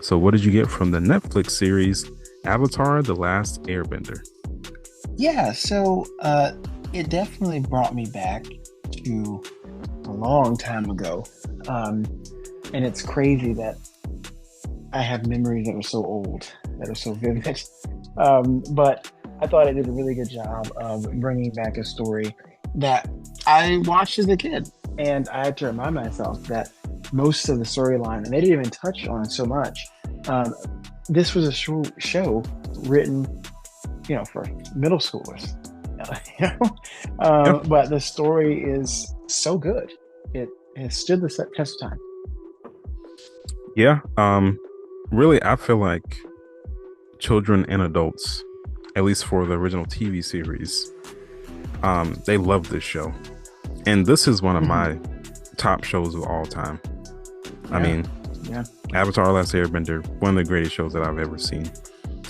So what did you get from the Netflix series Avatar the Last Airbender? Yeah, so it definitely brought me back to a long time ago. Um, and it's crazy that I have memories that are so old, that are so vivid. But I thought it did a really good job of bringing back a story that I watched as a kid. And I had to remind myself that most of the storyline, and they didn't even touch on so much. Um, this was a show written, for middle schoolers. you know? Yep. But the story is so good. It has stood the test of time. Yeah. Really, I feel like children and adults, at least for the original TV series, they love this show. And this is one of Mhm. my top shows of all time. I Yeah, mean, yeah. Avatar Last Airbender, one of the greatest shows that I've ever seen.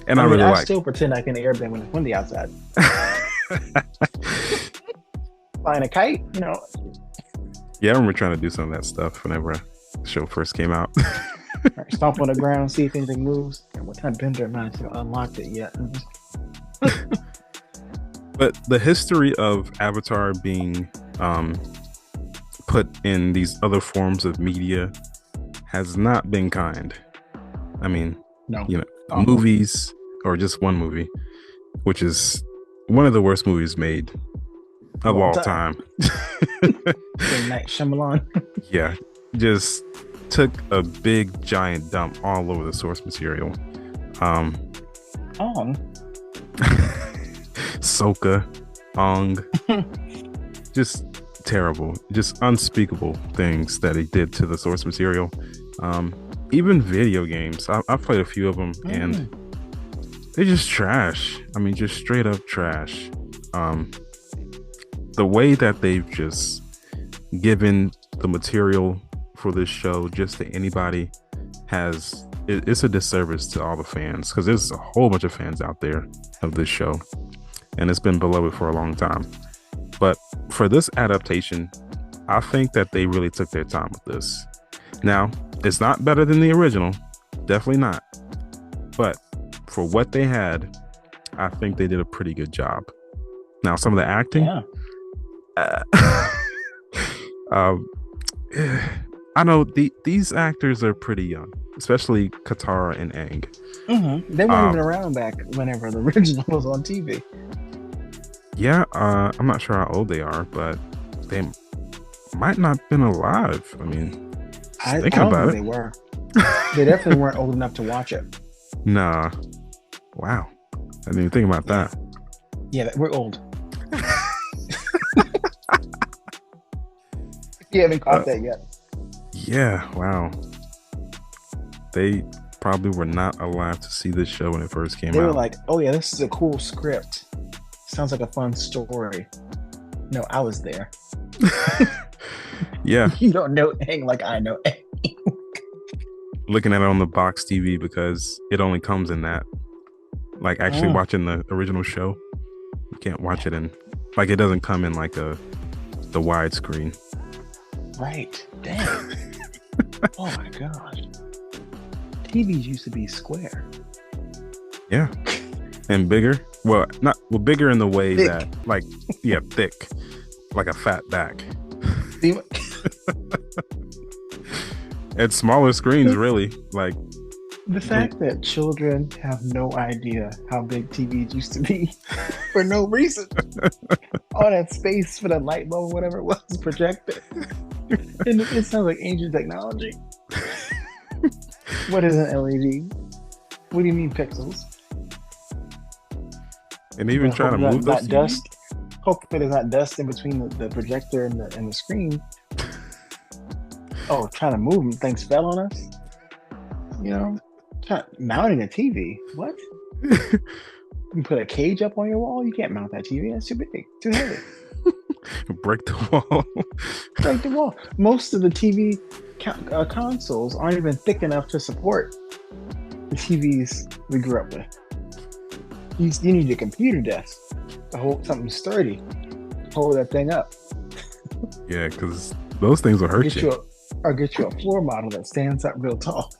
And I I mean, really I like. still pretend I can airbend when it's windy outside. Flying a kite, Yeah, I remember trying to do some of that stuff whenever the show first came out. or stomp on the ground, see if anything moves. And what kind of bender am I to unlock it yet? But the history of Avatar being put in these other forms of media has not been kind. I mean, No, the awful. movies, or just one movie, which is one of the worst movies made Of of all all time. time. M. Night Shyamalan. Yeah, just took a big giant dump all over the source material. Um, On. Soka, Ong, just terrible, just unspeakable things that he did to the source material. Um, Even video games, I've played a few of them, and Mm. they're just trash. I mean, just straight up trash. Um, the way that they've just given the material for this show just to anybody it's a disservice to all the fans, because there's a whole bunch of fans out there of this show, and it's been beloved for a long time. But for this adaptation, I think that they really took their time with this. Now, it's not better than the original, definitely not. But for what they had, I think they did a pretty good job. Now, some of the acting, Yeah. uh, um, I know these actors are pretty young, especially Katara and Aang. They weren't Um, even around back whenever the original was on TV. yeah, I'm not sure how old they are, but they might not have been alive. I mean, just I thinking don't about think it. they were. They definitely weren't old enough to watch it. Nah. Wow. I didn't even think about Yeah. that. Yeah, we're old. You haven't caught that yet. Yeah, wow. They probably were not alive to see this show when it first came They were out. like, "Oh yeah, this is a cool script. Sounds like a fun story." No, I was there. Yeah, You don't know Aang like I know Aang. looking at it on the box TV because it only comes in that. Like actually Mm, watching the original show, you can't watch it in, like, it doesn't come in like the widescreen. right. Dang. Oh my gosh. TVs used to be square. Yeah, and bigger. Well, not well, bigger in the way Thick. that, like, yeah, thick, like a fat back. See, And smaller screens, really. Like, the fact that children have no idea how big TVs used to be for no reason. All that space for the light bulb, whatever it was, projected. And it sounds like ancient technology. What is an LED? What do you mean pixels? and even But trying to hope move not those TVs. dust. Hope there's not dust in between the projector and the screen. Oh, trying to move them, things fell on us. Mounting a TV. What? You put a cage up on your wall? You can't mount that TV. That's too big, too heavy. Break the wall. Break the wall. Most of the TV consoles aren't even thick enough to support the TVs we grew up with. You need a computer desk to hold something sturdy, to hold that thing up. Yeah, because those things will hurt Get you. you a, or get you a floor model that stands up real tall.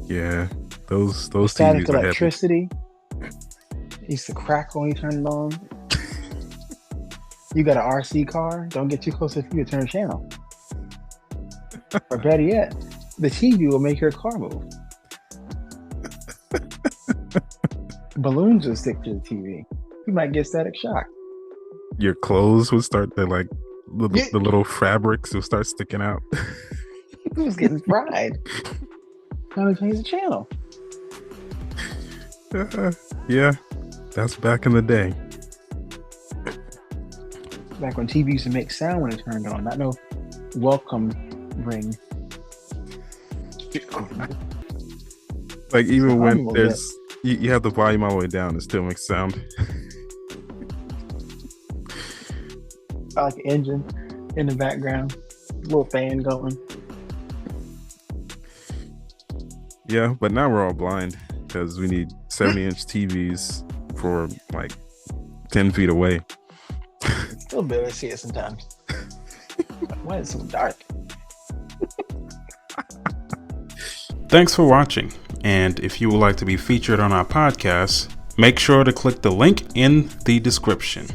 Yeah, those The static TVs are heavy. electricity used to crackle when you turn it on. You got an RC car, don't get too close if you turn the channel. Or better yet, the TV will make your car move. Balloons will stick to the TV. You might get static shock. Your clothes would start to like the little fabrics will start sticking out. It was getting fried. Trying to change the channel. Yeah, that's back in the day. Back when TV used to make sound when it turned on, not no welcome ring. Like even when there's you have the volume all the way down, it still makes sound. I like an engine in the background, little fan going. Yeah, but now we're all blind because we need 70-inch TVs for like 10 feet away. Still barely see it sometimes. Why is it so dark? Thanks for watching, and if you would like to be featured on our podcast, make sure to click the link in the description.